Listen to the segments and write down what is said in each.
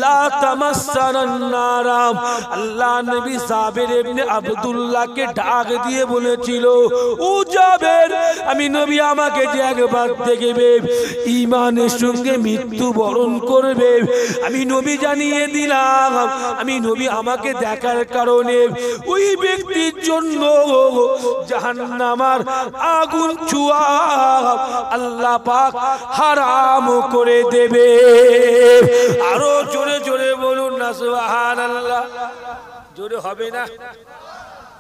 লা তামাসসানান নারা। আল্লাহ নবী জাবের ইবনে আব্দুল্লাহকে ডাক দিয়ে বলেছিল, ও জাবের, আমি নবী আমাকে যে একবার দেখবে ঈমানের সঙ্গে মৃত্যুবরণ করবে। আমি নবী জানিয়ে দিলাম, আমি নবী আমাকে দেখার কারণে ওই ব্যক্তির জন্য জাহান্নামের আগুন ছোঁয়া আল্লাহ পাক হারাম করে দেবে। আরো জোরে জোরে বলুন না সুবহানাল্লাহ। জোরে হবে না?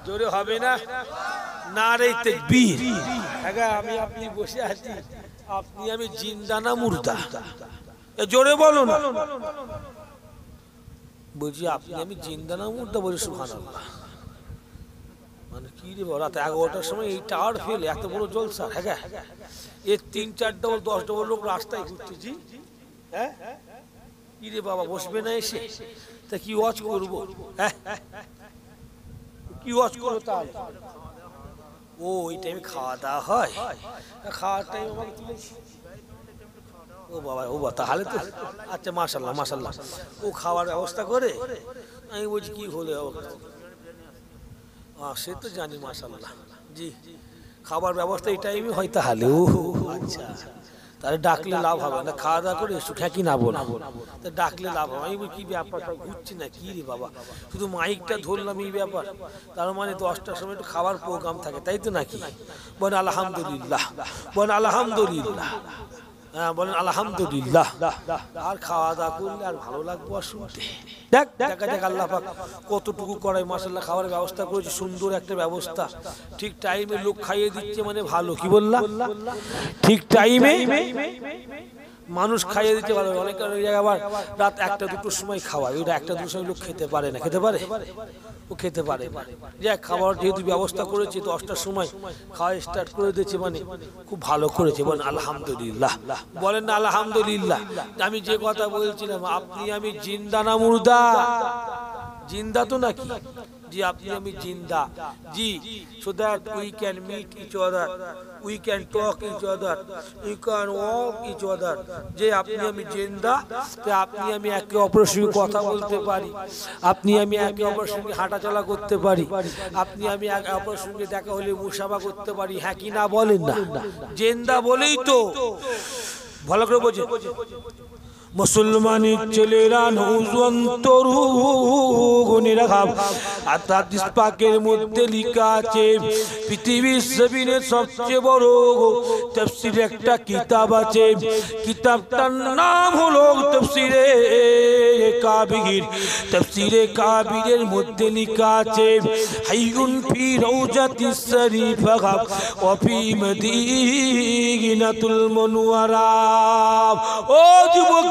জোরে হবে না? নারে তাকবীর। আমি আপনি বসে আছি, আপনি আমি জিন্দা না মুর্দা? জোরে বলুন। বলছি আপনি আমি জিন্দা না মুর্দা? বলি সুবহানাল্লাহ। মানে কি রে, রাত 11টার সময় এই টাওয়ার ফেলে এত বড় জলসা? হ্যাঁ, এর 3-4 ডবল 10 ডবল লোক রাস্তায় ঘুরতেছি। হ্যাঁ কি রে বাবা, বসবে না এসে? তা কি ওয়াজ করবো? হ্যাঁ কি ওয়াজ করবো তাহলে? ও ওই টাইমে খাওয়া দাওয়া হয়, খাওয়ার টাইম আমাকে তুলেছি। ও বাবা, ও বাবা, তাহলে তো আচ্ছা, মাশাআল্লাহ মাশাআল্লাহ। ও খাওয়ার ব্যবস্থা করে। আমি বলছি কি হলো? সে তো জানি, মাশাআল্লাহ। জি, খাবার ব্যবস্থা এই টাইমে হয় তাহলে? ও আচ্ছা, তাহলে ডাকলে লাভ হবে না? খাওয়া দাওয়া করে এসো, ঠেকি না বল, তা ডাকলে লাভ হবে। আমি কি ব্যাপার, ঘুরছি না কি রে বাবা? শুধু মাইকটা ধরলাম এই ব্যাপার? তার মানে 10টার সময় একটু খাবার প্রোগ্রাম থাকে, তাই তো নাকি? বলেন আলহামদুলিল্লাহ, বলেন আলহামদুলিল্লাহ। হ্যাঁ বলেন আলহামদুলিল্লাহ। আর খাওয়া দাওয়া করলে আর ভালো লাগবে আর শুনতে। দেখ দেখা যাক আল্লাহ পাক কতটুকু করায়। মাশাআল্লাহ, খাওয়ার ব্যবস্থা করেছে, সুন্দর একটা ব্যবস্থা। ঠিক টাইমে লোক খাইয়ে দিচ্ছে, মানে ভালো। কি বললাম? ঠিক টাইমে মানুষ খাইয়ে দিতে পারে। অনেক জায়গায় আবার রাত 1টা-2টোর সময় খাওয়ায়, ওইটা 1টা-2টোর সময় লোক খেতে পারে না। খেতে পারে? ও খেতে পারে। যাক, খাবার যেহেতু ব্যবস্থা করেছে 10টার সময় খাওয়া স্টার্ট করে দিয়েছে, মানে খুব ভালো করেছে। বলেন আলহামদুলিল্লাহ, বলেন না আলহামদুলিল্লাহ। আমি যে কথা বলছিলাম, আপনি আমি জিন্দা না মুর্দা? জিন্দা তো নাকি? জি, আপনি আমি জিন্দা। জি, so that we can meet each other, we can talk each other, we can walk each other. যে আপনি আমি জিন্দা, তো আপনি আমি একে অপরের সঙ্গে কথা বলতে পারি, আপনি আমি একে অপরের সঙ্গে হাঁটাচলা করতে পারি, আপনি আমি একে অপরের সঙ্গে দেখা হলে মুসাফা করতে পারি। হ্যাঁ কি না বলেন না? জিন্দা বলেই তো। ভালো করে বোঝে মুসলমানের ছেলেরা, নওজোয়ান তরুণেরা, হাদিস পাকের মধ্যে লেখা আছে পৃথিবীর জমিনের সবচেয়ে বড় তাফসীরের একটা কিতাব আছে। কিতাবটার নাম হলো তাফসীরে কাবির। তাফসীরে কাবিরের মধ্যে লেখা আছে হাইয়ুন ফি রাউজাতিস শরীফা ওয়া ফি মদিনাতুল মুনওয়ারা। ও যুবক,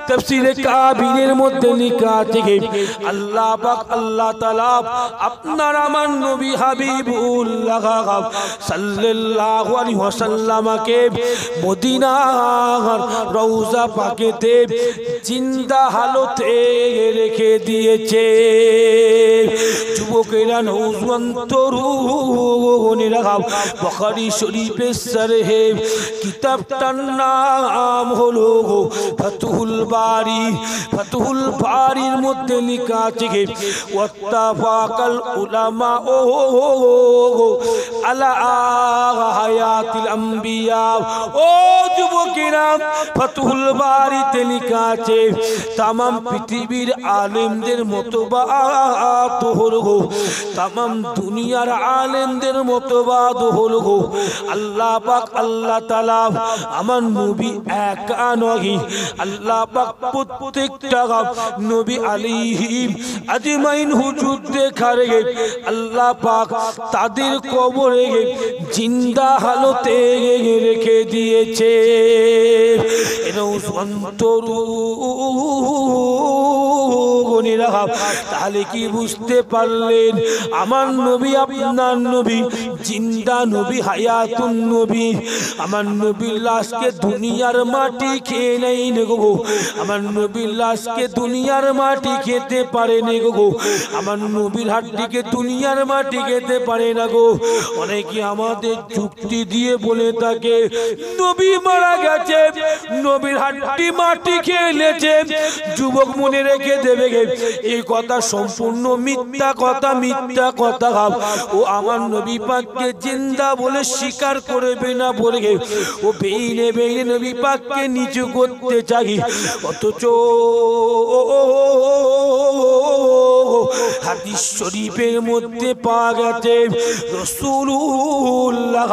তাফসীরে কাবিরের মধ্যে লেখা আছে আল্লাহ পাক আল্লাহ তাআলা আপনার আমার নবী হাবিবুল্লাহ সাল্লাল্লাহু আলাইহি ওয়াসাল্লামকে মদিনার রওজা পাকেতে জিন্দা হালতে রেখে দিয়েছে। যুবকেরা, নওজোয়ান তরুণেরা, বুখারী শরীফের শরহে কিতাবটার নাম হলো ফাতুহুল বারি। ফাতুহুল বারির মধ্যে লেখা আছে ওয়াত্তাফাকাল উলামা আলা হায়াতিল আম্বিয়া। ও যুবকেরা, ফাতুহুল বারিতে লেখা আছে तमाम পৃথিবীর আলেমদের মতবাদ হলো, तमाम দুনিয়ার আলেমদের মতবাদ হলো আল্লাহ পাক আল্লাহ তাআলা আমার নবী একা নয়, আল্লাহ পাক প্রত্যেকটা নবী আলাইহি আজমাইন হুজুর দেখারে আল্লাহ পাক তাদের কবরে জিন্দা হালতে রেখে দিয়েছে। তাহলে কি বুঝতে পারলেন? আমার নবী আপনার নবী জিন্দা নবী, হায়াতুন নবী। আমার নবীর লাশকে দুনিয়ার মাটি খেয়ে নেই গো, আমার নবীর লাশকে দুনিয়ার মাটি খেতে পারে না গো, আমার নবীর হাড্ডিকে দুনিয়ার মাটি খেতে পারে না গো। অনেকে আমাদের যুক্তি দিয়ে বলে থাকে নবী মারা গেছে, নবীর হাড্ডি মাটি খেয়ে নেছে, যুবক মনে রেখে দেবে। এই কথা সম্পূর্ণ মিথ্যা কথা, মিথ্যা কথা। ও আমার নবী পাককে জিন্দা বলে স্বীকার করবে না বলে ও বেইনে বেইনে নবী পাককে নিচু করতে চাই। অথচ হাদিস শরীফের মধ্যে পাওয়া গেছে রাসূলুল্লাহ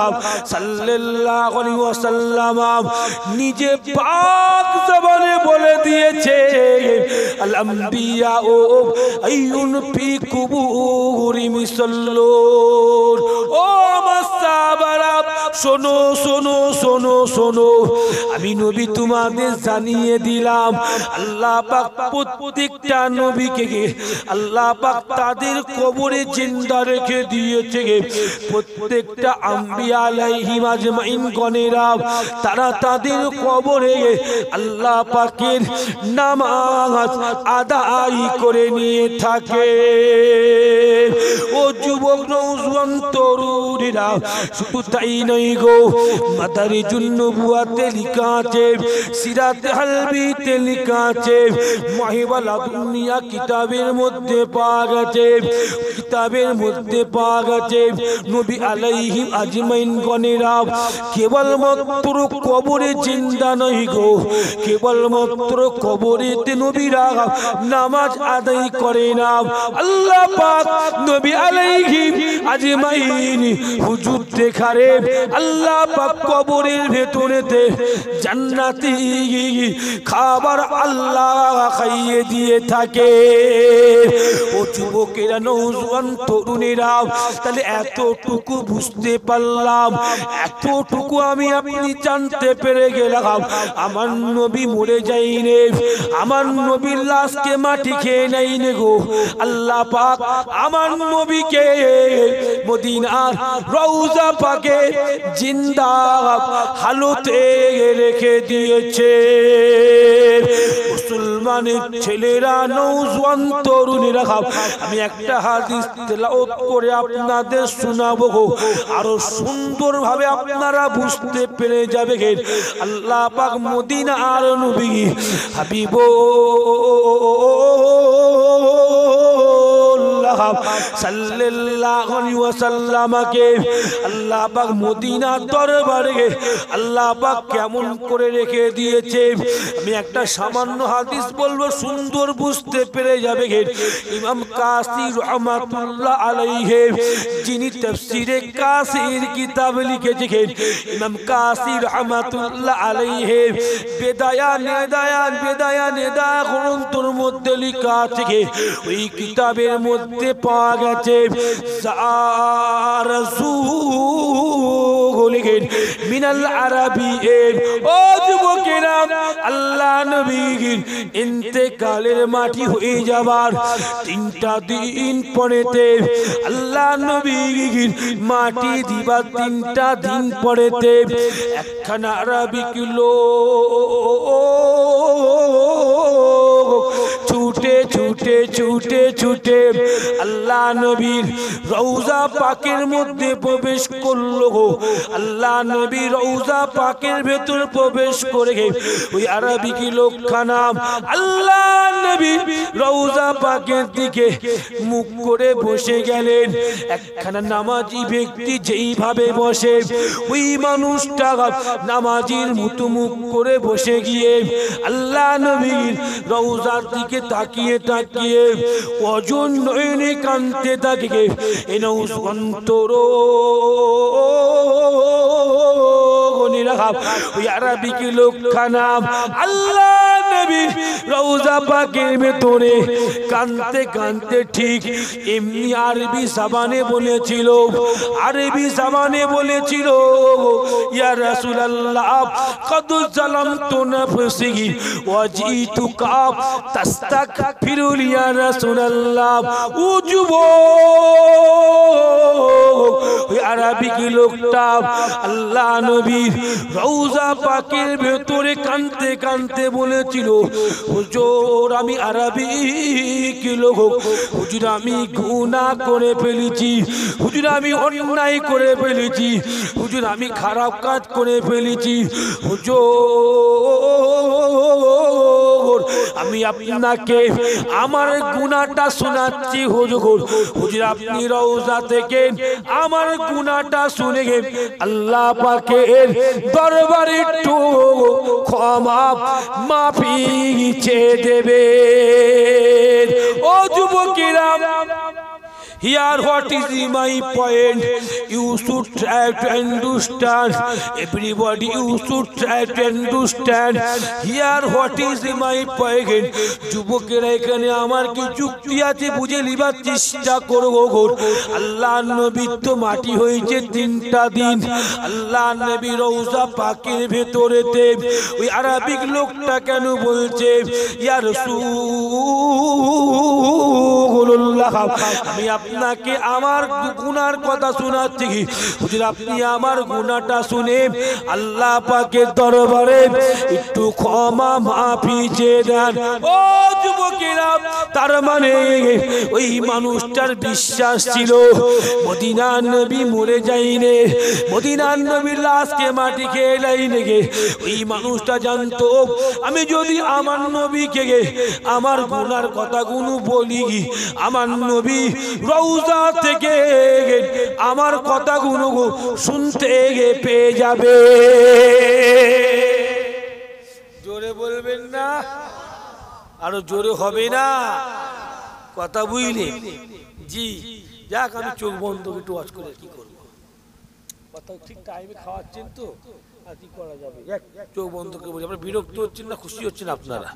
সাল্লাল্লাহু আলাইহি ওয়াসাল্লাম নিজে পাক জবানে বলে দিয়েছে আল আম্বিয়া ও আইয়ুন ফি কুবুরি মুসাল্লুন। ও আমার সাহাবারা শোনো শোনো শোনো শোনো, আমি নবী তোমাদের জানিয়ে দিলাম আল্লাহ পাক প্রত্যেকটা নবীকে আল্লাহ পাক তাদের কবরে জিন্দা রেখে দিয়েছে। প্রত্যেকটা আম্বিয়া আলাইহিম আজমাইন গণেরা তারা তাদের কবরে আল্লাহ পাকের নামাজ আদায় করে নিয়ে থাকে। ও যুবক নওজোয়ান তরুণীরা, শুধু তাই নয় গো, মাদারিজুন নবুওয়াতে লেখা আছে, সিরাতে হালবিতে লেখা আছে, মাহিবালা দুনিয়া কিতাবের মধ্যে পাওয়া গেছে, কিতাবের মধ্যে পাওয়া গেছে নবী আলাইহিম আজমাইন গণেরা কেবলমাত্র কবরে জিন্দা নয় গো, কেবলমাত্র কবরেতে নবীরা নামাজ আদায় করে না। আল্লাহ পাক নবী আলাইহিম আজমাইন হুজুর দেখারে আল্লাহ পাক কবরের ভেতরেতে জান্নাতি খাবার আল্লাহ খাইয়ে দিয়ে থাকে। ও যুবকেরা, নওজোয়ান তরুণেরা, তাহলে এতটুকু বুঝতে পারলাম, এতটুকু আমি আপনি জানতে পেরে গেলাম আমার নবী মরে যায়নি, আমার নবীর লাশকে মাটি খেয়ে নেয়নি গো। আল্লাহ পাক আমার নবীকে মদিনার রওজা পাকে জিন্দা হালতে রেখে দিয়েছে। মুসলমানের ছেলেরা, নওজোয়ান তরুণীরা, আমি একটা হাদিস তেলাওয়াত করে আপনাদের শোনাবো, আরো সুন্দরভাবে আপনারা বুঝতে পেরে যাবে। আল্লাহ পাক মদিনার নবী হাবিবুল্লাহ সাল্লাল্লাহু আলাইহি ওয়াসাল্লামকে আল্লাহ পাক মদিনার দরবারে আল্লাহ পাক কেমন করে রেখে দিয়েছে। আমি একটা সামান্য হাদিস বলবো, সুন্দর বুঝতে পেরে যাবে। ইমাম কাসি রাহমাতুল্লাহ আলাইহি, যিনি তাফসীরে কাসির কিতাব লিখেছেন, ইমাম কাসি রাহমাতুল্লাহ আলাইহি বেদায়া নেদা গ্রন্থের মধ্যে লেখা আছে, ওই কিতাবের মধ্যে পাওয়া গেছে রাসূলুল্লাহ মিনাল আরাবিয়্যিন। ও যুবকেরা, আল্লাহ নবীর ইন্তেকালের মাটি হয়ে যাবার 3টা দিন পরেতে, আল্লাহ নবীর মাটি দিবার 3টা দিন পরেতে একখানা আরবিক লোক ছুটে ছুটে ছুটে ছুটে আল্লাহ নবীর রওজা পাকের মধ্যে প্রবেশ করলো। আল্লাহ নবী রওজা পাকের ভেতর প্রবেশ করে ওই আরবিক লোকখানা আল্লাহ নবী রওজা পাকের দিকে মুখ করে বসে গেলেন। একখানা নামাজি ব্যক্তি যেইভাবে বসে, ওই মানুষটা নামাজির মতো মুখ করে বসে গিয়ে আল্লাহ নবীর রওজার দিকে তাকিয়ে তাকিয়ে অজন নয়নে কাঁদতে থাকে। এ নওজোয়ান তরুণ গনিরা ওই আরবি কি লোকখানা আল্লাহ নবী রওজা পাকের ভেতরে কানতে কানতে ঠিক এমনি আরবি জবানে বলেছিল, আরবি জবানে বলেছিল, ইয়া রাসূলুল্লাহ কদ জালামতু নাফসি ওয়াজিতুকা তাস্তাগফিরু ইয়া রাসূলুল্লাহ। ও যুবক, ওই আরবি কি লোকটা আল্লাহ নবীর রওজা পাকের ভেতরে কানতে কানতে বলেছিল, হুজুর আমি আরবি কি লোক, হুজুর আমি গুনাহ করে ফেলেছি, হুজুর আমি অন্যায় করে ফেলেছি, হুজুর আমি খারাপ কাজ করে ফেলেছি, হুজুর আমি আপনাকে আমার গুনাহটা শোনাচ্ছি, হুজুর হুজুর আপনি রওজা থেকে আমার গুনাহটা শুনে আল্লাহ পাকের দরবারে একটু ক্ষমা মাফি চেয়ে দেবে। ও যুবকেরা, here what is my point, you should try to understand, everybody you should try to understand, here what is my point। যুবকেরা এখানে আমার কি যুক্তি আছে বুঝে লিবার চেষ্টা করবো। আল্লাহ নবী তো মাটি হয়েছে 3টা দিন, আল্লাহ নবী রওজা পাকের ভেতরেতে ওই আরবিক লোকটা কেন বলছে ইয়া রাসূলুল্লাহ আমি আপনাকে আমার গুনার কথা শোনাচ্ছি, হুজুর আপনি আমার গুনাহটা শুনে আল্লাহ পাকের দরবারে একটু ক্ষমা মাফি চেয়ে দেন। ও যুবকেরা, তার মানে ওই মানুষটার বিশ্বাস ছিল মদিনার নবী মরে যায়নি, মদিনার নবীর লাশকে মাটি খেয়ে লাইনে গে। ওই মানুষটা জানতো আমি যদি আমার নবীকে আমার গুনার কথাগুলো বলি, আমার নবী রওজা থেকে আমার কথাগুলো শুনতে পেয়ে যাবে। জোরে বলবেন না, আরো জোরে হবে না কথা, বুঝলে? জি যাক, আমি চোখ বন্ধ একটু ওয়াচ করে কি করবো, কথা ঠিক টাইমে খাওয়াচ্ছেন তো, আর কি করা যাবে। চোখ বন্ধ করে বলি, আপনারা বিরক্ত হচ্ছেন না খুশি হচ্ছেন আপনারা?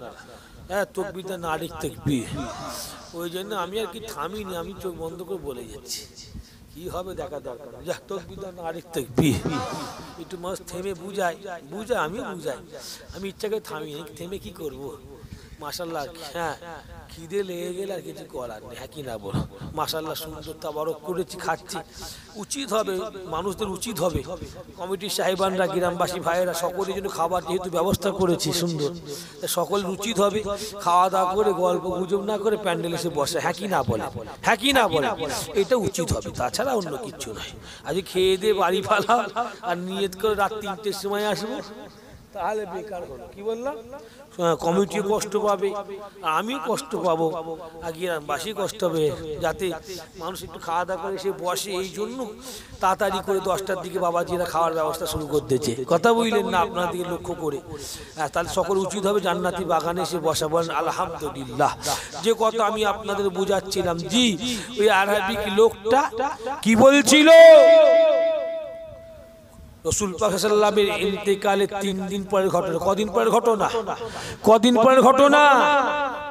হ্যাঁ, তকবীরটা না আরেক তাকবীর, ওই জন্য আমি আর কি থামিনি, আমি চোখ বন্ধ করে বলে যাচ্ছি, কি হবে দেখা দরকার। যা তকবীরটা না আরেক তাকবীর, একটু মানুষ থেমে বুঝায়, আমিও বুঝাই, আমি ইচ্ছা করে থামিনি, থেমে কি করবো। মাশাআল্লাহ, হ্যাঁ খিদে লেগে গেলে আর কিছু করার নেই, হ্যাঁ কি না বলো। মাশাআল্লাহ সুন্দর তাবারক করেছি, খাচ্ছি, উচিত হবে মানুষদের, উচিত হবে কমিটির সাহেবানরা গ্রামবাসী ভাইয়েরা সকলের জন্য খাবার যেহেতু ব্যবস্থা করেছি সুন্দর, সকলের উচিত হবে খাওয়া দাওয়া করে গল্প গুজব না করে প্যান্ডেল এসে বসে, হ্যাঁ কি না বলে, হ্যাঁ কি না বলে, এটা উচিত হবে, তাছাড়া অন্য কিচ্ছু নয়। আজ খেয়ে দিয়ে বাড়ি পালা আর নিয়ত করে রাত 3টের সময় আসবো, তাহলে বেকার হলো। কি বললাম, কমিটিও কষ্ট পাবে, আমি কষ্ট পাবো, আর গ্রামবাসী কষ্ট হবে, যাতে মানুষ একটু খাওয়া দাওয়া করে সে বসে। এই জন্য তাড়াতাড়ি করে 10টার দিকে বাবাজিরা খাওয়ার ব্যবস্থা শুরু করতেছে, কথা বুঝলেন না, আপনার দিকে লক্ষ্য করে। তাহলে সকল উচিত হবে জান্নাতি বাগানে এসে বসা। বলেন আলহামদুলিল্লাহ। যে কথা আমি আপনাদের বুঝাচ্ছিলাম, জি ওই আরবি লোকটা কি বলছিল, রাসূল পাক সাল্লাল্লাহু আলাইহি ওয়াসাল্লামের ইন্তেকালের 3 দিন পরের ঘটনা। কদিন পরের ঘটনা? কদিন পরের ঘটনা?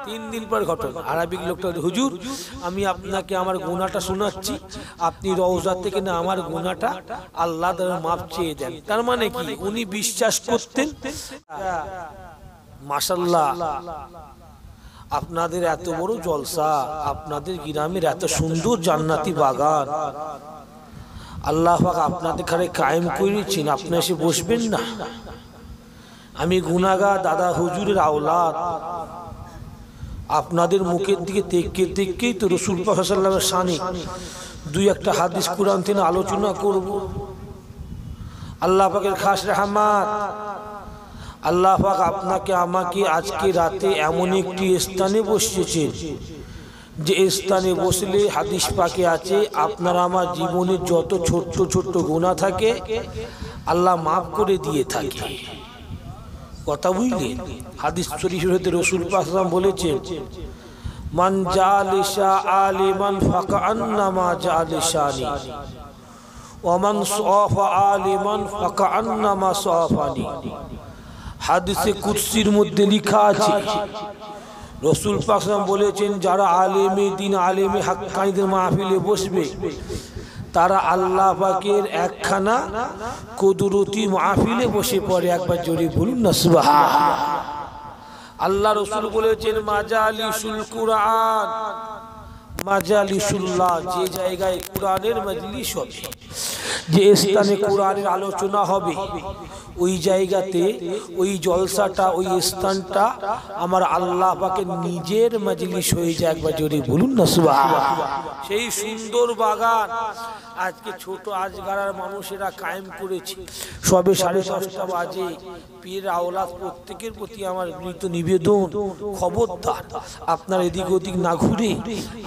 3 দিন পরের ঘটনা। আরবিক লোকটা, হুজুর আমি আপনাকে আমার গুনাহটা শোনাচ্ছি, আপনি রওজা থেকে না আমার গুনাহটা আল্লাহ দ্বারা মাফ চেয়ে দেন। তার মানে কি, উনি বিশ্বাস করতেন। মাশাআল্লাহ, আপনাদের এত বড় জলসা, আপনাদের গ্রামের এত সুন্দর জান্নাতি বাগান, আল্লাহ পাক আপনাদের ঘরে কায়েম করেছেন, আপনি এসে বসবেন না? আমি গুনাহগার দাদা হুজুরের আওলাদ, আপনাদের মুখের দিকে দেখেই তো রাসূল পাক সাল্লাল্লাহু আলাইহি ওয়াসাল্লামের শানে 2-1টা হাদিস কুরআন থেকে আলোচনা করব। আল্লাহ পাকের খাস রহমত, আল্লাহ পাক আপনাকে আমাকে আজকে রাতে এমন একটি স্থানে বসিয়েছেন যে স্থানে বসলে হাদিস পাকে আছে আপনার আমার জীবনের যত ছোট্ট ছোট্ট গুনাহ থাকে আল্লাহ মাফ করে দিয়ে থাকে। কথা বুঝলেন? হাদিস শরীফের মধ্যে রাসূল পাক বলেছেন, মান জালিসা আলিমান ফাকান্নামা জালিসানি ওমান সাফা আলিমান ফাকান্নামা সাফানি। হাদিসে কুদসির মধ্যে লেখা আছে, রাসূল পাক সাল্লাল্লাহু বলেছেন, যারা আলেমে দিন আলেমে হাক্কানীদের মাহফিলে বসবে তারা আল্লাহ পাকের একখানা কুদরতি মাহফিলে বসে পড়ে। একবার জোরে বলুন না সুবহানাল্লাহ। আল্লাহ রাসূল বলেছেন, মাজালিসুল কুরআন, মাজালিসুল্লাহ, যে জায়গায় কুরআনের মজলিস হবে, যে স্থানে কোরআনের আলোচনা হবে, ওই জায়গাতে ওই জলসাটা ওই স্থানটা আমার আল্লাহ পাকের নিজের মজলিস হয়ে যায়। একবার জোরে বলুন না সুবহানাল্লাহ। সেই সুন্দর বাগান আজকে ছোট আজগারার মানুষেরা কায়েম করেছে। সবে 10:30 বাজে। পীর আওলাদ প্রত্যেকের প্রতি আমার বিনীত নিবেদন, খবরদার আপনার এদিক ওদিক না ঘুরে,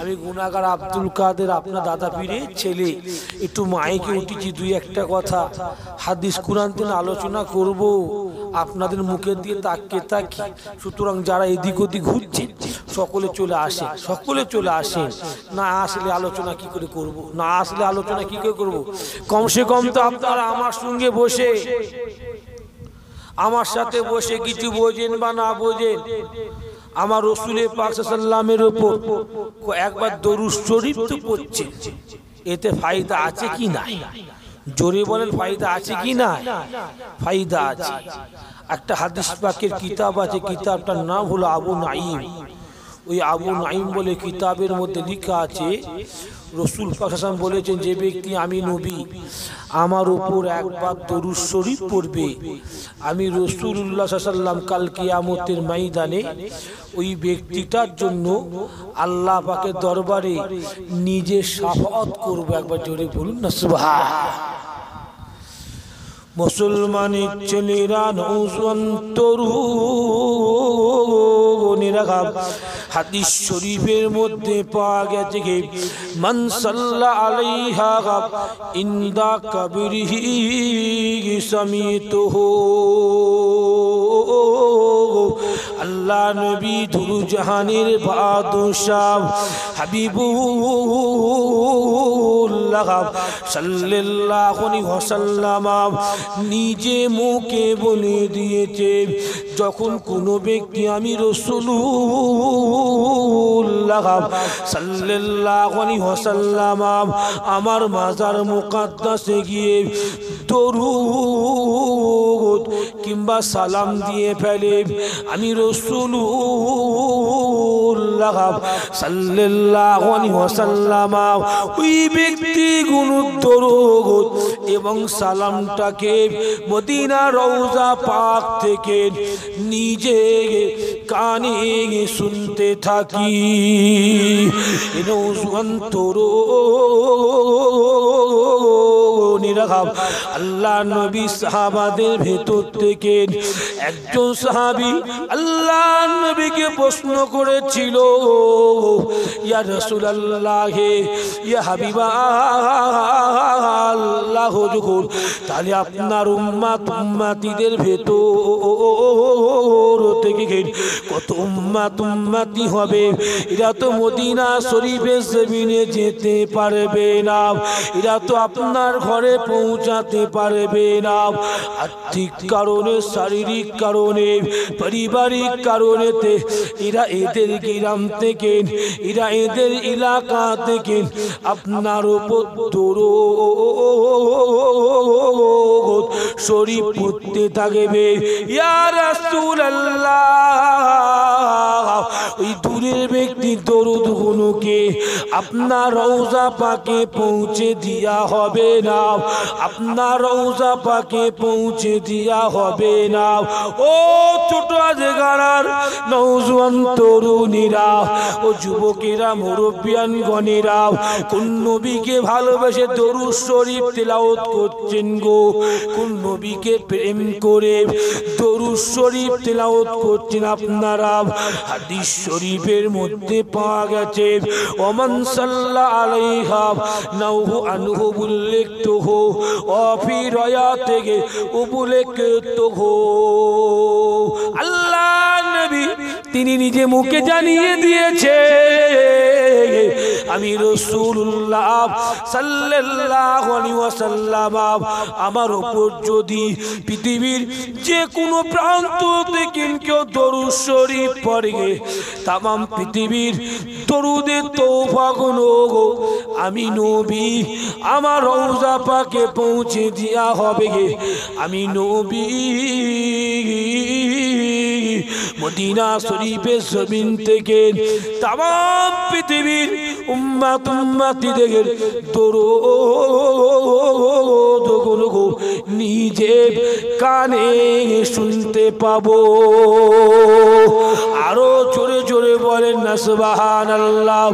আমি গুনাহগার আব্দুল কাদের আপনার দাদা পীরের ছেলে, একটু মাইকে উঠেছি, দুই একটা কথা হাদিস কুরআন থেকে আলোচনা করব, আপনাদের মুখের দিয়ে তাকিয়ে থাকি। সুতরাং যারা এদিক ওদিক ঘুরছে সকলে চলে আসে, সকলে চলে আসেন। না আসলে আলোচনা কি করে করব, না আসলে আলোচনা কি করে করব? কমসে কম তো আপনারা আমার সঙ্গে বসে, আমার সাথে বসে কিছু বোঝেন বা না বোঝেন, আমার রাসূল পাক সাল্লাল্লাহু আলাইহি ওয়াসাল্লামের উপর একবার দরুদ শরীফ তো পড়ছেন, এতে ফায়দা আছে কি না? জোরে বলেন, ফায়দা আছে কি না? ফায়দা আছে। একটা হাদিস পাকের কিতাব আছে, কিতাবটার নাম হলো আবু নাঈম। ওই আবু নাঈম বলে কিতাবের মধ্যে লেখা আছে, রাসূল পাক সাল্লাল্লাহু আলাইহি ওয়াসাল্লাম বলেছেন, যে ব্যক্তি আমি নবী আমার উপর একবার দরুদ শরীফ পড়বে, আমি রাসূলুল্লাহ সাল্লাল্লাহু আলাইহি ওয়াসাল্লাম কাল কিয়ামতের ময়দানে ওই ব্যক্তিটার জন্য আল্লাহ পাকের দরবারে নিজে শাফাআত করব। একবার জোরে বলুন না সুবহানাল্লাহ। মুসলমানের ছেলেরা, নওজোয়ান তরুণেরা, হাদিস শরীফের মধ্যে পাওয়া গেছে, মান সাল্লা আলাইহা ইনদা কবরিহি সামিতুহু। আল্লাহ নবী দুরুজাহানের বাদশাহ হাবিবুল্লাহ সাল্লাল্লাহু আলাইহি ওয়াসাল্লাম নিজে মুখে বলে দিয়েছে, যখন কোনো ব্যক্তি আমি রাসূলুল্লাহ সাল্লাল্লাহু আলাইহি ওয়াসাল্লাম আমার মাজার মুকাদ্দাসে গিয়ে দরুদ কিংবা সালাম দিয়ে ফেলে, আমি রাসূলুল্লাহ সাল্লাল্লাহু আলাইহি ওয়াসাল্লাম ওই ব্যক্তি গুণের দরুদ এবং সালামটাকে মদিনা রওজা পাক থেকে নিজে কানে শুনতে থাকি। নওজোয়ান তরুণেরা, আল্লাহ নবী সাহাবাদের ভেতর থেকে একজন সাহাবী আল্লাহ নবীকে প্রশ্ন করেছিল, ইয়া রাসূলুল্লাহ, ইয়া হাবিবাল্লাহ, তাহলে আপনার উম্মতিদের ভেতর থেকে কত উম্মতি হবে? এরা তো মদিনা শরীফের জমিনে যেতে পারবে না, এরা তো আপনার ঘরে পৌঁছাতে পারবে না, আর্থিক কারণে, শারীরিক কারণে, পারিবারিক কারণেতে এরা এদের গ্রাম থেকে, এরা এদের এলাকা থেকে আপনার উপর দরুদ শরীফ পড়তে থাকবে। ইয়া রাসূলুল্লাহ, ওই দূরের ব্যক্তি দরুদ গুলোকে আপনার রওজা পাকে পৌঁছে দিয়া হবে না, আপনার রওজা পাকে পৌঁছে দিয়া হবে না। ও ছোট আজগারার নওজোয়ান তরুণীরা, ও যুবকেরা, মুরব্বিয়ান গণেরা, কোন নবীকে ভালোবেসে দরুদ শরীফ তেলাওয়াত করছেন গো? কোন নবীকে প্রেম করে দরুদ শরীফ তেলাওয়াত করছেন আপনারা? হাদিস শরীফের মধ্যে পাওয়া গেছে, ওমান সাল্লা আলাইহা নাহু আনহু বুল্লিকতুহু ওয়া ফি রায়াতিহি উবুলিকতুহু। আল্লাহ নবী তিনি নিজে মুখে জানিয়ে দিয়েছে, আমি রাসূলুল্লাহ সাল্লাল্লাহু আলাইহি ওয়াসাল্লাম আমার উপর যদি পৃথিবীর যে কোনো প্রান্ত থেকে কেউ দরুদ শরীফ পড়ে তামাম পৃথিবীর দরুদের তওফা গুলো আমি নবী আমার রওজা পাকে পৌঁছে দেয়া হবে। আমি নবী মদিনা শরীফের জমিন থেকে তামাম পৃথিবীর উম্মত উম্মতিদের দরুদ গুলো নিজে কানে শুনতে পাবো। আরো জোরে জোরে বলেন না সুবহানাল্লাহ।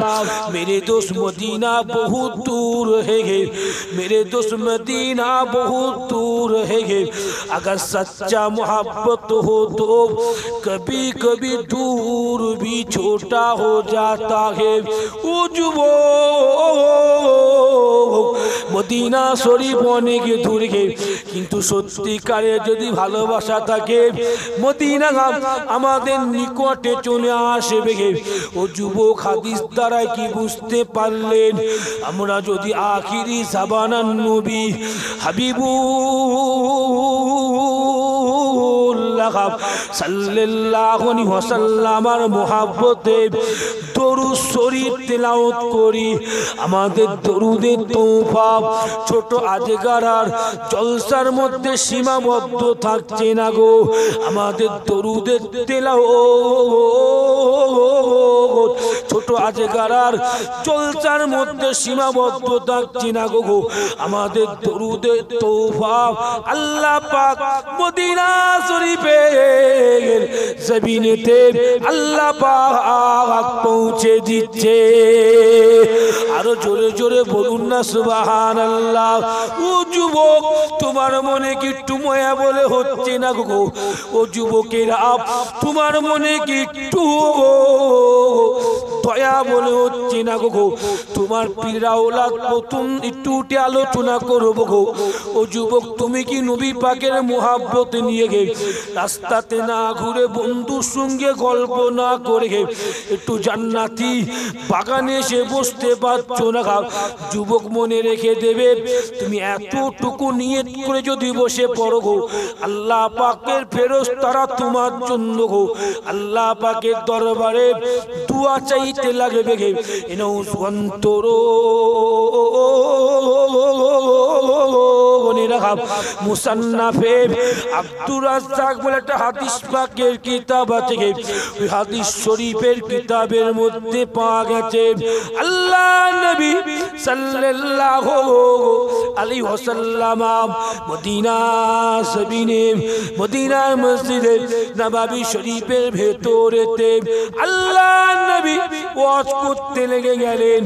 मेरे दोस्त मदीना बहुत दूर है, मेरे दोस्त मदीना बहुत दूर है। अगर सच्चा मोहब्बत हो तो कभी कभी दूर भी छोटा हो जाता है। ओ যুবক মদিনা শরীফ অনেক দূরে, কিন্তু সত্যিকারে যদি ভালোবাসা থাকে মদিনা আমাদের নিকটে চলে আসবে। ও যুবক হাদিস দ্বারা কি বুঝতে পারলেন? আমরা যদি আখিরি জামানার নবী হাবিবুল্লাহ সাল্লাল্লাহু আলাইহি ওয়াসাল্লামের মহব্বতে দরুদ শরীফ তেলাওয়াত করি, আমাদের দরুদের তওফা ছোট আজগার আর জলসার মধ্যে সীমাবদ্ধ থাকছে না গো। আমাদের দরুদের তেলাওয়াত ছোট আজগার আর জলসার মধ্যে সীমাবদ্ধ থাকছে না গো। আমাদের দরুদের তওফা আল্লাহ পাক মদিনা শরীফের জমিনেতে আল্লাহ পাক পৌঁছে দিচ্ছে। আরো জোরে জোরে বলুন না সুবহানাল্লাহ। ও যুবক তোমার মনে কি একটু মায়া বলে হচ্ছে না গো? ও যুবকেরা তোমার মনে কি একটু দয়া বলে হচ্ছে না গো? তোমার পীর আওলাদ প্রথম একটু উঠে আলোচনা করবো গো। ও যুবক তুমি কি নবী পাকের মুহাব্বত নিয়ে রাস্তাতে না ঘুরে বন্ধুর সঙ্গে গল্প না করে একটু জান্নাতি বাগানে এসে বসতে পারছো না? যুবক মনে রেখে দেবে, তুমি এতটুকু নিয়ত করে যদি বসে পড়ো গো, আল্লাহ পাকের ফেরেশতারা তোমার জন্য গো আল্লাহ পাকের দরবারে দুয়া চাইতে লাগবে গে। এনাও অন্তর মুসান্নাফে আব্দুর রাজ্জাক বলে একটা হাদিস পাকের কিতাব আছে, ওই হাদিস শরীফের কিতাবের মধ্যে পাওয়া গেছে আল্লাহ নবী সাল্লাল্লাহু আলাইহি ওয়াসাল্লাম মদিনা জমিনে মদিনার মসজিদে নববী শরীফের ভেতরেতে আল্লাহ নবী ওয়াজ করতে লেগে গেলেন।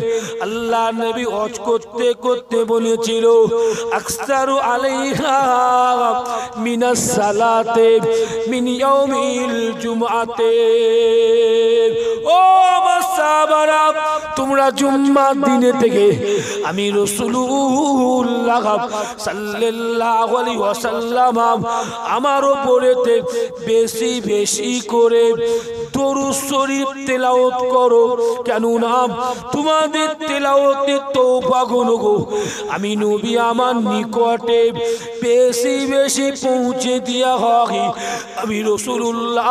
আল্লাহ নবী ওয়াজ করতে করতে বলেছিল আকসারু আলাইহা মিনাস সালাতে মিন ইয়াউমিল জুমআতে। ও সাহাবারা তোমরা জুম্মার দিনে থেকে আমি রাসূলুল্লাহ সাল্লাল্লাহু আলাইহি ওয়াসাল্লাম আমার উপরেতে বেশি বেশি করে দরুদ শরীফ তেলাওয়াত করো, কেন না তোমাদের তেলাওয়াতের তওফা গুলো আমি নবী আমার নিকটে বেশি বেশি পৌঁছে দিয়া হয়। আমি রাসূলুল্লাহ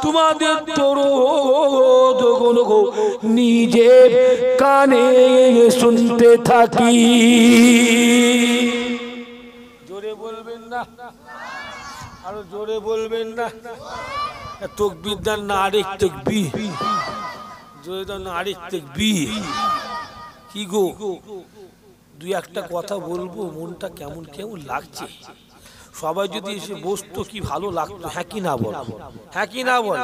তোমাদের দরুদ গুলো নিজে কানে শুনতে থাকি। জোরে বলবেন না, আরো জোরে বলবেন না। তকবীর দান না আরেক তকবীর, জোরে দান না আরেক তকবীর। কি গো দুই একটা কথা বলবো, মনটা কেমন কেমন লাগছে। সবাই যদি এসে বসতো কি ভালো লাগতো। হ্যাঁ কি না বল, হ্যাঁ কি না বল।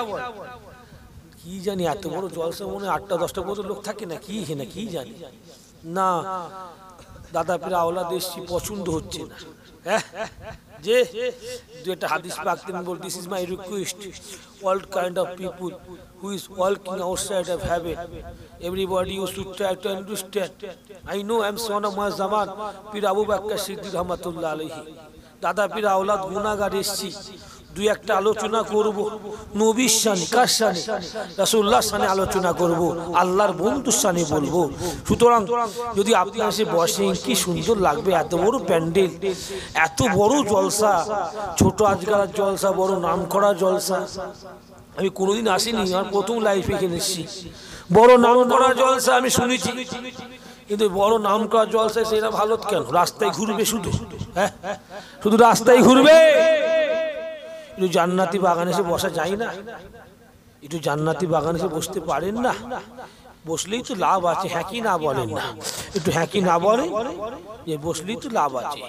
কি জানি এত বড় জলসা মনে 8-10টা মতো লোক থাকে না কি, না কি জানি না। দাদা পীর আওলাদ এসছি পছন্দ হচ্ছে না। হ্যাঁ যে দু একটা হাদিস পাক তুমি বল, this is my request, all kind of people who is walking outside of heaven, everybody you should try to understand. I know I am son of my zaman, Pir Abu Bakr Siddiq rahmatullah alayhi. দাদা পীর আওলাদ গুনাহগার এসছি, দুই একটা আলোচনা করব নবীর শানে, কার শানে? রাসূলুল্লাহর শানে আলোচনা করব, আল্লাহর বন্ধুর শানে বলবো। সুতরাং যদি আপনি এসে বসেন, কি সুন্দর লাগবে, এত বড় প্যান্ডেল, এত বড় জলসা, ছোট আজকাল জলসা, বড় নাম করা জলসা। আমি কোনোদিন আসিনি, আমার প্রথম লাইফে এখানে এসেছি। বড় নাম করা জলসা আমি শুনেছি, কিন্তু বড় নাম করা জলসা সেটা ভালো কেন? রাস্তায় ঘুরবে শুধু, হ্যাঁ শুধু রাস্তায় ঘুরবে। একটু জান্নাতি বাগানে এসে বসা যায় না? একটু জান্নাতি বাগানে এসে বসতে পারেন না? বসলেই তো লাভ আছে, হ্যাঁ কি না বলেন না? একটু হ্যাঁ কি না বলেন, যে বসলেই তো লাভ আছে।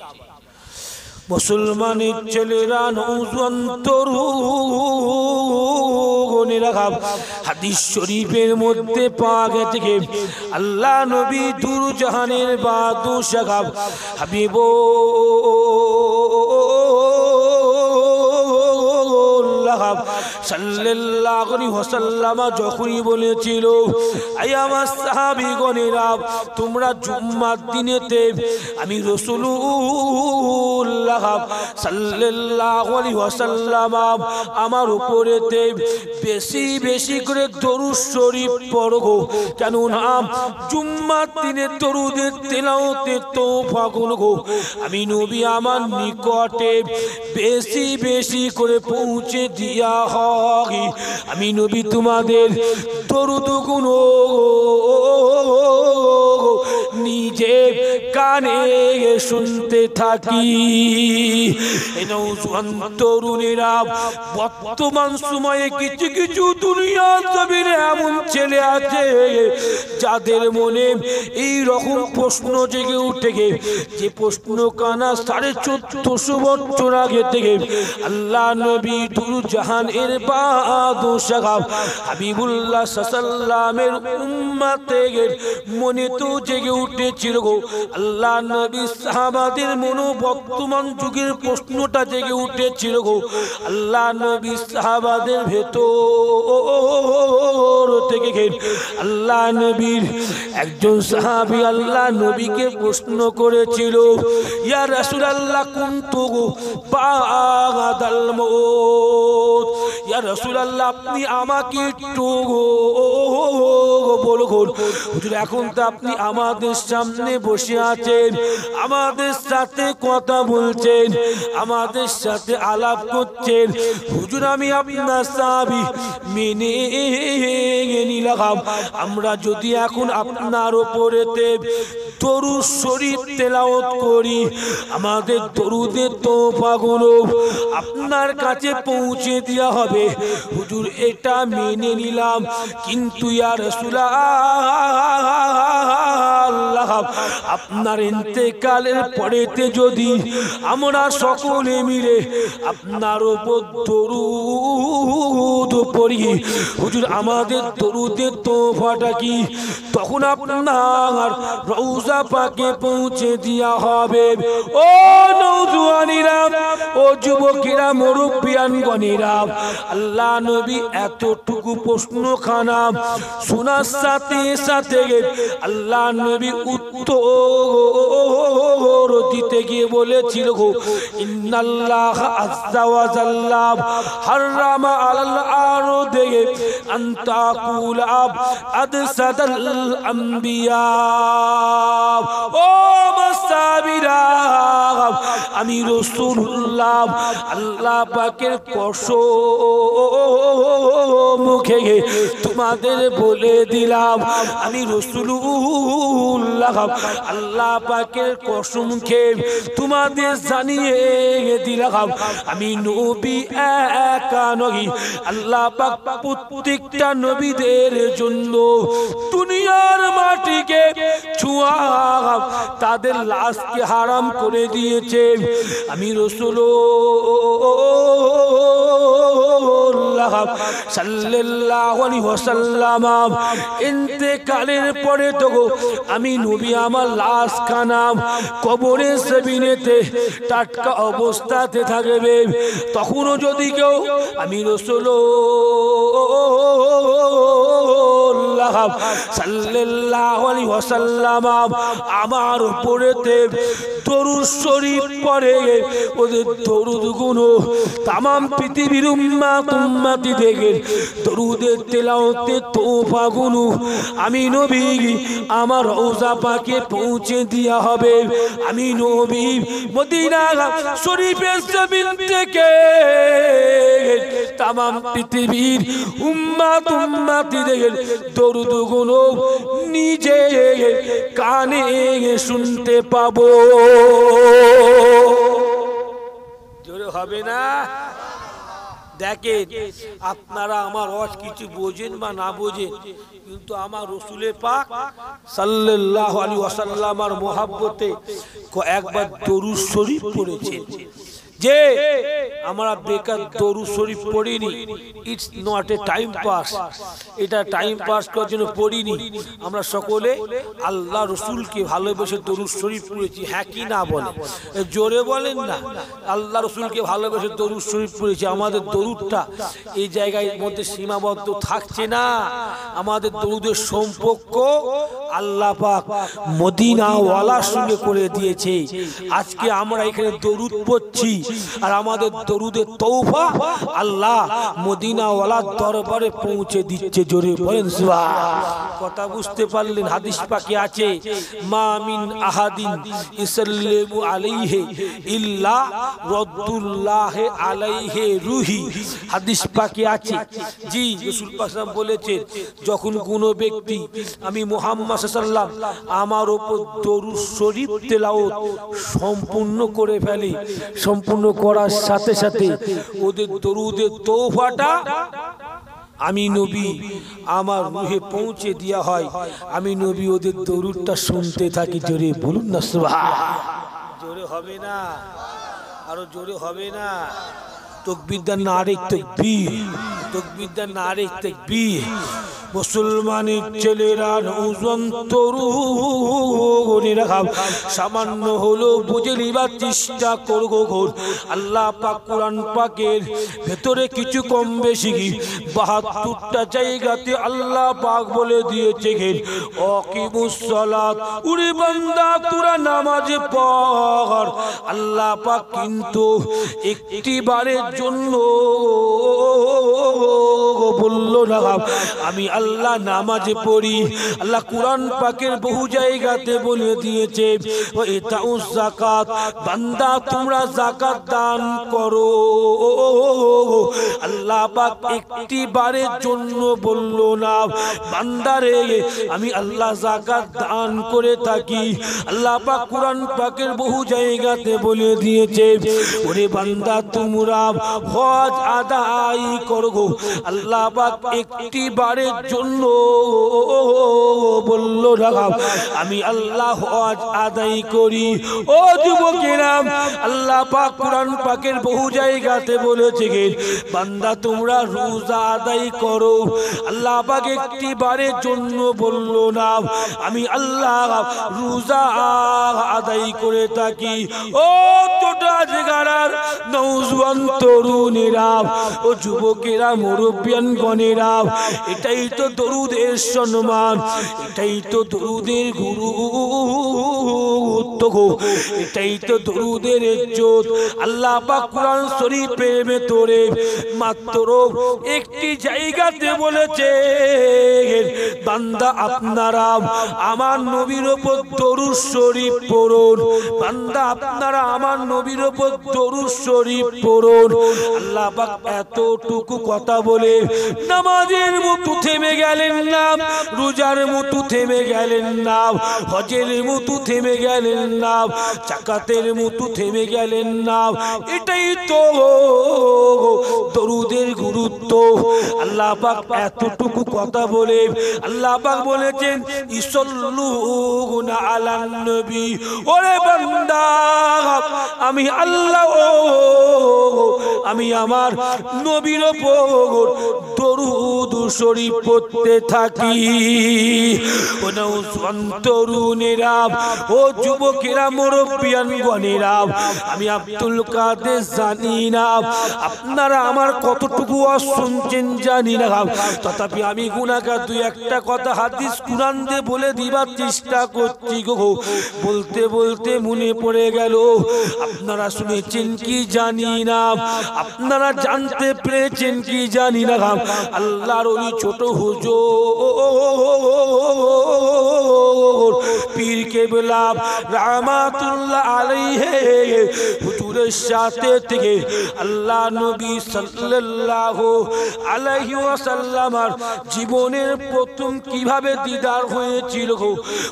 মুসলমানের ছেলেরা নওজোয়ান তরুণেরা, হাদিস শরীফের মধ্যে পাওয়া গেছে আল্লাহ নবী দূর জাহানের বাদশাহ হাবিব সাল্লাল্লাহু আলাইহি ওয়াসাল্লাম যখনই বলেছিল, আয় আমার সাহাবীগণেরা, তোমরা জুম্মার দিনেতে আমি রাসূলুল্লাহ সাল্লাল্লাহু আলাইহি ওয়াসাল্লাম আমার উপরেতে বেশি বেশি করে দরুদ শরীফ পড়ো, কেন না জুম্মার দিনে দরুদের তেলাওয়াতে তোফা গো আমি নবী আমার নিকটে বেশি বেশি করে পৌঁছে দিয়া হয়। আমি নবী তোমাদের দরুদ গুলো নিজে কানে শুনতে থাকি। নওজোয়ান তরুণেরা, বর্তমান সময়ে কিছু কিছু দুনিয়ার জমিনে এমন ছেলে আছে যাদের মনে এই রকম প্রশ্ন জেগে উঠে গে, যে প্রশ্ন কানা 1450 বছর আগে থেকে আল্লাহ নবী দূর জাহান এর বাদশাহ হাবিবুল্লাহ সাল্লামের উম্মতের মনে তো জেগে উঠেছিল গো। আল্লাহ নবী সাহাবাদের মনে বর্তমান যুগের প্রশ্নটা জেগে উঠেছিল গো। আল্লাহ নবী সাহাবাদের ভেতর থেকে আল্লাহ নবীর একজন সাহাবী আল্লাহ নবীকে প্রশ্ন করেছিল, ইয়া রাসূলুল্লাহ কুনতু বাদাল মউত, ইয়া রাসূলুল্লাহ আপনি আমাকে একটু বলুন, হুজুর এখন তো আপনি আমাদের সামনে বসে আছেন, আমাদের সাথে কথা বলছেন, আমাদের সাথে আলাপ করছেন, হুজুর আমি আপনার সাহাবী মেনে নিলাম, আমরা যদি এখন আপনার উপরেতে দরুদ শরীফ তেলাওয়াত করি, আমাদের দরুদের তোফাগুলো আপনার কাছে পৌঁছে দেওয়া হবে, হুজুর এটা মেনে নিলাম, কিন্তু ইয়া রাসূলুল্লাহ আপনার ইন্তেকালের পরেতে যদি আমরা সকলে মিলে আপনার উপর দরুদ পড়ি, হুজুর আমাদের দরুদের তোফাটা কি তখন আপনার রওজা পাকে পৌঁছে দেওয়া হবে। ও নওজোয়ানেরা, ও যুবকেরা, মুরব্বিয়ানগণেরা, আল্লাহ নবী এতটুকু প্রশ্নখানা শোনার সাথে সাথে আল্লাহ নবী উত্তর দিতে গিয়ে বলেছিল, ইন্নাল্লাহ আযজা ওয়া জাল্লা হারামা আলাল আরদি আন তাকুলা আদসাদাল আম্বিয়া। ও মাসাবিরা, আমি রাসূলুল্লাহ আল্লাহ পাকের কসম মুখে তোমাদের বলে দিলাম, আমি রাসূলুল্লাহ আল্লাহ পাকের কসম খেয়ে তোমাদের জানিয়ে দিলাম, আমি নবী একা নই, আল্লাহ পাক প্রত্যেকটা নবীদের জন্য দুনিয়ার মাটিকে ছোঁয়া তাদের লাশকে হারাম করে দিয়েছে। আমি রাসূলুল্লাহ সাল্লাল্লাহু আলাইহি ওয়াসাল্লাম ইন্তেকালের পরে তো আমি নবী আমার লাশ খানা কবরের জমিনেতে টাটকা অবস্থাতে থাকবে, তখনও যদি কেউ আমি রাসূলুল্লাহ সাল্লাল্লাহু আলাইহি ওয়াসাল্লাম আমার উপরেতে দরুদ শরীফ পড়ে, ওদের দরুদ গুলো तमाम পৃথিবীর উম্মতি দেখে দরুদের তেলাওয়াতে তোফা গুলো আমি নবী আমার রওজা পাকে পৌঁছে দেয়া হবে। আমি নবী মদিনা শরীফের জমিন থেকে तमाम পৃথিবীর উম্মতি দেখে দরুদ গুলো নিজে কানে শুনতে পাবো। জোরে হবে না? দেখেন আপনারা আমার ওয়াজ কিছু বোঝেন বা না বোঝেন, কিন্তু আমার রাসূলের পাক সাল্লাল্লাহু আলাইহি ওয়াসাল্লামের মহব্বতে একবার দরুদ শরীফ পড়েছেন। যে আমরা বেকার দরুদ শরীফ পড়িনি, it's not a time pass, এটা টাইম পাস করার জন্য পড়িনি। আমরা সকলে আল্লাহ রসুলকে ভালোবেসে দরুদ শরীফ পড়েছি, হ্যাঁ কি না বলে? জোরে বলেন না। আল্লাহ রসুলকে ভালোবেসে দরুদ শরীফ পড়েছি। আমাদের দরুদটা এই জায়গায় মধ্যে সীমাবদ্ধ থাকছে না। আমাদের দরুদের সম্পর্ক আল্লাহ পাক মদিনাওয়ালার সঙ্গে করে দিয়েছে। আজকে আমরা এখানে দরুদ পড়ছি আর আমাদের দরুদের তওফা আল্লাহ মদিনাওয়ালার দরবারে পৌঁছে দিচ্ছে। জোরে বলেন সুবহানাল্লাহ। কথা বুঝতে পারলেন? হাদিস পাকে আছে মা মিন আহাদিন ইসাল্লিমু আলাইহি ইল্লা রাদ্দুল্লাহ আলাইহি রুহি। হাদিস পাকে আছে, জি রাসূল পাক সাল্লাল্লাহু আলাইহি বলেছেন যখন কোনো ব্যক্তি আমি মুহাম্মদ সাল্লাল্লাহু আলাইহি ওয়াসাল্লাম আমার উপর দরুদ শরীফ তেলাওয়াত সম্পূর্ণ করে ফেলে, সম্পূর্ণ করার সাথে সাথে ওদের দরুদের তওফাটা আমি নবী আমার রুহে পৌঁছে দেয়া হয়। আমি নবী ওদের দরুদটা শুনতে থাকি। জোরে বলুন না সুবহানাল্লাহ। জোরে হবে না? আরো জোরে হবে না? তাকবীর দেন, নারে তাকবীর, তাকবীর দেন, নারে তাকবীর। মুসলমানের ছেলেরা নওজোয়ান তরুণীরা সামান্য হলো বুঝে নিবার চেষ্টা করবো। আল্লাহ পাক কোরআন পাকের ভেতরে কিছু কম বেশি ৭২টা জায়গাতে আল্লাহ পাক বলে দিয়েছে অকিমুস সালাত, উরে বান্দা তোরা নামাজ পড়। আল্লাহ পাক কিন্তু একটি বারের জন্য বললো না আমি আল্লাহ নামাজ পড়ি। আল্লাহ কুরআন পাকের বহু জায়গাতে বলে দিয়েছে ইতাউস যাকাত, বান্দা তোমরা যাকাত দান করো। আল্লাহ পাক একটি বারের জন্য বললো না বান্দারে আমি আল্লাহ যাকাত দান করে থাকি। আল্লাহ পাক কুরআন পাকের বহু জায়গাতে বলে দিয়েছে ওরে বান্দা তোমরা হজ আদায় করো। আল্লাহ পাক একটি বারের জন্য বললো না আমি আল্লাহ হজ আদায় করি। ও যুবকেরা, আল্লাহ পাক কুরআন পাকের বহু জায়গাতে বলেছে বান্দা তোমরা রোজা আদায় করো। আল্লাহ পাক একটি বারের জন্য বললো না আমি আল্লাহ রোজা আদায় করে থাকি। ও ছোটা জায়গার নওজোয়ান তরুণেরা, ও যুবকেরা, মুরব্বিয়ান গণেরা, এটাই তো দরুদের সম্মান, এটাই তো দরুদের গুরুত্ব, এটাই তো দরুদের ইজ্জত। আল্লাহ পাক কুরআন শরীফের ভেতরে মাত্র একটি জায়গাতে বলেছে বান্দা আপনারা আমার নবীর উপর দরুদ শরীফ পড়ুন। বান্দা আপনারা আমার নবীর উপর দরুদ শরীফ পড়ুন। আল্লাহ পাক এতটুকু কথা বলে নামাজের মতো থেমে গেলেন না, রোজার মতো থেমে গেলেন না, হজের মতো থেমে গেলেন না, চাকাতের মতো থেমে গেলেন না। এটাই তো দরুদের গুরুত্ব। আল্লাহ পাক এতটুকু কথা বলে আল্লাহ পাক বলেছেন ইসাল্লুনা আলান নবী। ওরে বান্দা, আমি আল্লাহ আমি আমার নবীর উপর দরুদ শরীফ পড়তে থাকি। ও নওজওয়ান তরুণেরা, ও যুবকেরা, মুরব্বিয়ানগণেরা, আমি আব্দুল কাদের জানি না আপনারা আমার কতটুকু শুনছেন জানি না, তথাপি আমি গুনাহগার দুই একটা কথা হাদিস কুরআন দিয়ে বলে দিবার চেষ্টা করছি গো। বলতে বলতে মনে পড়ে গেল, আপনারা শুনেছেন কি জানি না, আপনারা জানতে পেরেছেন কি জানি না, আল্লাহর ওলি ছোট হুজুর পীর কেবলা রাহমাতুল্লাহ আলাইহি হুজুরের সাথে থেকে আল্লাহ নবী সাল্লাল্লাহু আলাইহি ওয়াসাল্লামের জীবনের প্রথম কিভাবে দিদার হয়েছিল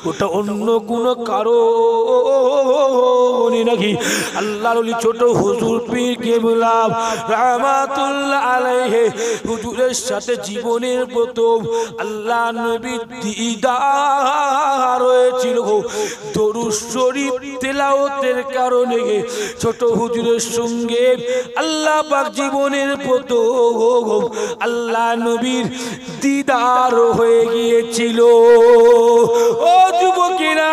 ওটা অন্য কোনো কারণ নাকি? আল্লাহর ওলি ছোট হুজুর পীর কেবলা রাহমাতুল্লাহ আলাইহি হুজুরের সাথে জীবনের প্রথম আল্লাহ নবীর দিদার হয়েছিল দরুদ শরীফ তেলাওয়াতের কারণে। ছোট হুজুরের সঙ্গে আল্লাহ পাক জীবনের প্রথম আল্লাহ নবীর দিদার হয়ে গিয়েছিল। ও যুবকেরা,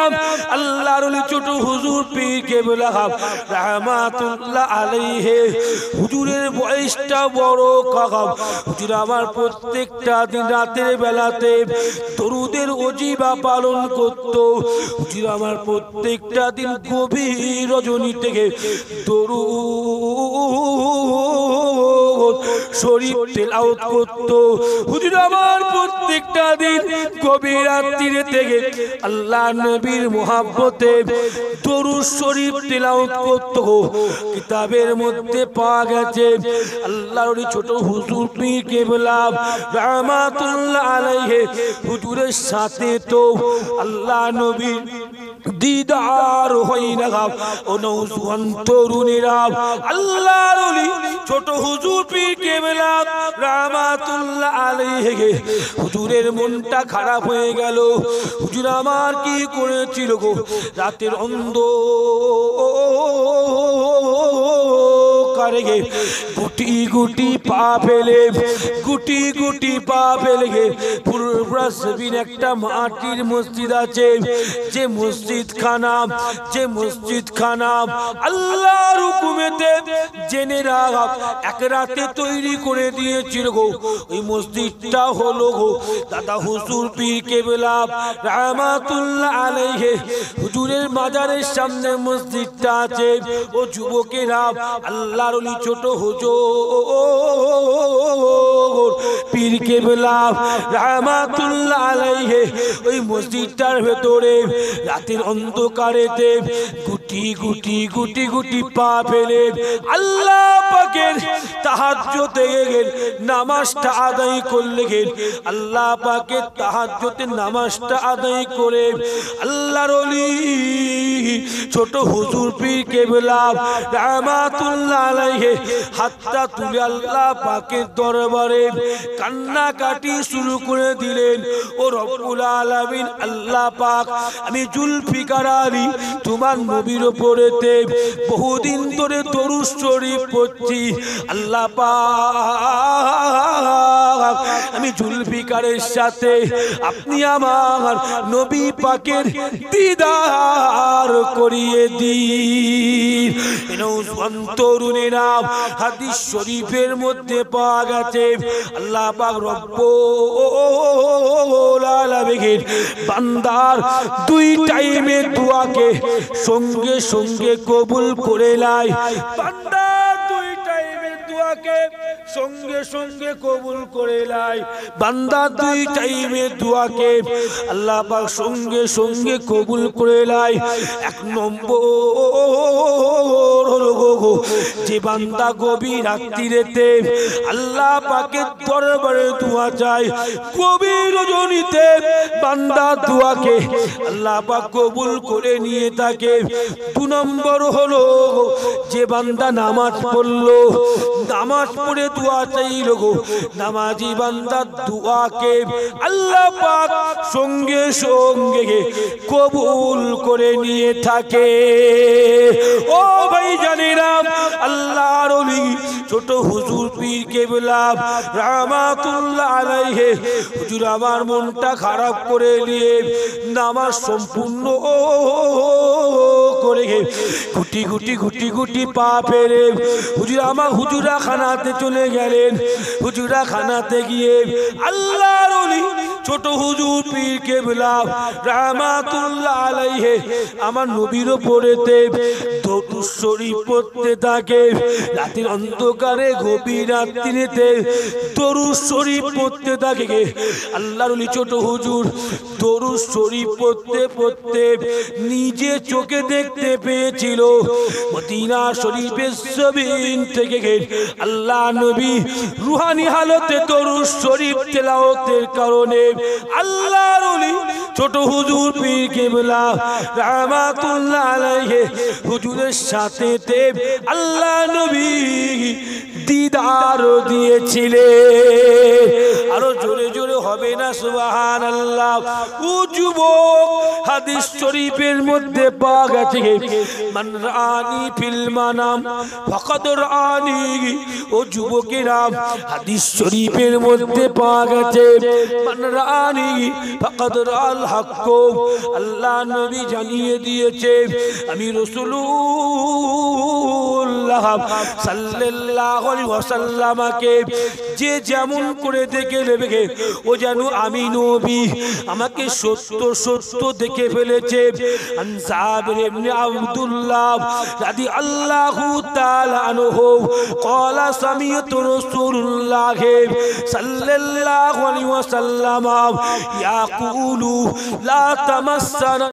আল্লাহর ওলি ছোট হুজুর পীর কেবলা রাহমাতুল্লাহ আলাইহি হুজুরের বয়সটা বড় কাকাম। হুজুর আমার প্রত্যেকটা দিন রাতের বেলাতে দরুদের ওজিবা পালন করত। হুজুর আমার প্রত্যেকটা দিন গভীর রজনী থেকে দরুদ শরীফ তেলাওয়াত করত। হুজুর আমার প্রত্যেকটা দিন গভীর রাত্রিরে থেকে আল্লাহ নবীর মুহাব্বতে দরুদ শরীফ তেলাওয়াত করত। কিতাবের মধ্যে পাওয়া গেছে আল্লাহর ওলি ছোট হুজুর পীর কেবলা রাহমাতুল্লাহ আলাইহি হুজুরের সাথে তো আল্লাহ নবীর দিদার হয় না। ও নওজওয়ান তরুণেরা, আল্লাহর ওলি ছোট হুজুর পীর কেবলা রাহমাতুল্লাহ আলাইহি হুজুরের মনটা খারাপ হয়ে গেল। হুজুর আমার কি করেছিল গো? রাতের অন্ধকারে গুটি গুটি পা ফেলে একটা মাটির মসজিদ আছে, যে মসজিদ খানা আল্লাহর হুকুমেতে জেনে রাখ এক রাতে তৈরি করে দিয়েছিল গো। ওই মসজিদটা হলো গো দাদা হুজুর পীর কেবলা রাহমাতুল্লাহ আলাইহি হুজুরের মাজারের সামনে মসজিদটা আছে। ও যুবকেরা, আল্লাহর ওলি ছোট হুজুর পীর কেবলা রাহমাতুল্লাহ আলাইহি ওই মসজিদটার ভেতরে রাতের অন্ধকারেতে গুটি গুটি পা ফেলে আল্লাহ পাকের তাহাজ্জুদে নামাজটা আদায় করলেন। আল্লাহ পাকের তাহাজ্জুদের নামাজটা আদায় করে আল্লাহর ওলি ছোট হুজুর পীর কেবলা রাহমাতুল্লাহ আলাইহি হাতটা তুলে আল্লাহ পাকের দরবারে কান্নাকাটি শুরু করে দিলেন। ও রব্বুল আলামিন, আল্লাহ পাক, আমি জুলফিকার আলী তোমার নবীর উপরেতে বহুদিন ধরে দরুদ শরীফ পড়ছি। আল্লাহ পাক, আমি জুলফিকারের সাথে আপনি আমার নবী পাকের দিদার করিয়ে দিন। তরুণেরা, হাদিস শরীফের মধ্যে পাওয়া গেছে আল্লাহ পাক রব্বুল আলামিন বান্দার দুই টাইমের দোয়াকে সঙ্গে সঙ্গে কবুল করে নেয়। বান্দার দুই টাইমের দোয়াকে সঙ্গে সঙ্গে কবুল করে লাই বান্দা দুই টাইমে দোয়াকে আল্লাহ পাক সঙ্গে সঙ্গে কবুল করে লাই এক নম্বর হলো যে বান্দা গভীর রাত্রিতে আল্লাহ পাকের দরবারে দোয়া চায় গভীর রজনীতে বান্দা দোয়াকে আল্লাহ পাক কবুল করে নিয়ে থাকে দুই নম্বর হলো যে বান্দা নামাজ পড়লো নামাজ পড়ে দোয়া চাইলো গো নামাজি বান্দা দোয়াকে আল্লাহ পাক সঙ্গে সঙ্গে কবুল করে নিয়ে থাকে ও ভাই জানেরা আল্লাহর ওলি ছোট হুজুর পীর কেবলা রাহমাতুল্লাহ আলাইহি হুজুর আমার মনটা খারাপ করে নিয়ে নামাজ সম্পূর্ণ করে গুটি গুটি গুটি গুটি পা ফেরে হুজুর আমার হুজুরা খানাতে চলে গেলেন হুজুরা খানাতে গিয়ে আল্লাহর ওলি ছোট হুজুর পীর কেবলা রাহমাতুল্লাহ আলাইহি আমার নবীর উপরেতে দরুদ শরীফ পড়তে থাকে রাতের অন্ধকারে গভীর রাত্রিতে দরুদ শরীফ পড়তে থাকে আল্লাহর ওলি ছোট হুজুর দরুদ শরীফ পড়তে পড়তে নিজে চোখে দেখতে পেয়েছিল মদিনা শরীফের জমিন থেকে আল্লাহ নবী রুহানি হালতে দরুদ শরীফ তেলাওয়াতের কারণে আল্লাহর ওলি ছোট হুজুর পীর কেবলা রাহমাতুল্লাহ আলাইহি হুজুরের সাথেতে আল্লাহ নবী দিদার দিয়েছিলেন আরো জোরে জোরে হবে না সুবহানাল্লাহ ও যুবক হাদিস শরীফের মধ্যে পাওয়া গেছে মান রানি ফিল মানাম ফাকাদ রানি ও যুবকেরা হাদিস শরীফের মধ্যে পাওয়া গেছে মান রানি ফাকাদ রাল হক আল্লাহ নবী জানিয়ে দিয়েছে আমি রাসূলুল্লাহ সাল্লাল্লাহু আলাইহি ওয়াসাল্লামকে যে যেমন করে দেখে নেবে ও যেন আমি নবী আমাকে সত্য সত্য দেখে ফেলেছে আন জাবির ইবনে আব্দুল্লাহ রাদিয়াল্লাহু তাআলা আনহু قال سمعت رسول الله صلى الله عليه وسلم يقول لا تمسنا